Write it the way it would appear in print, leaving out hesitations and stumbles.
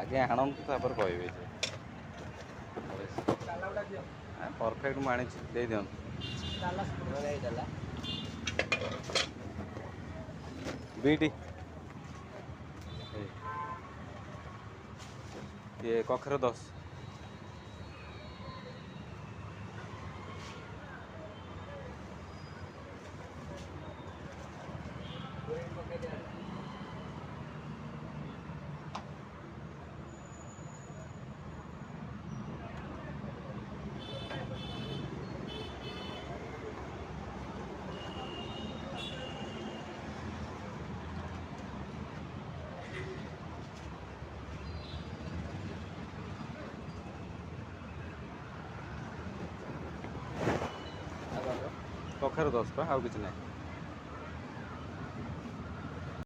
आगे आणतु तापर कहबे परफेक्ट मुझे आनी दे दियन बीटी ये कखर 10 कखर 10 आउ कि ना।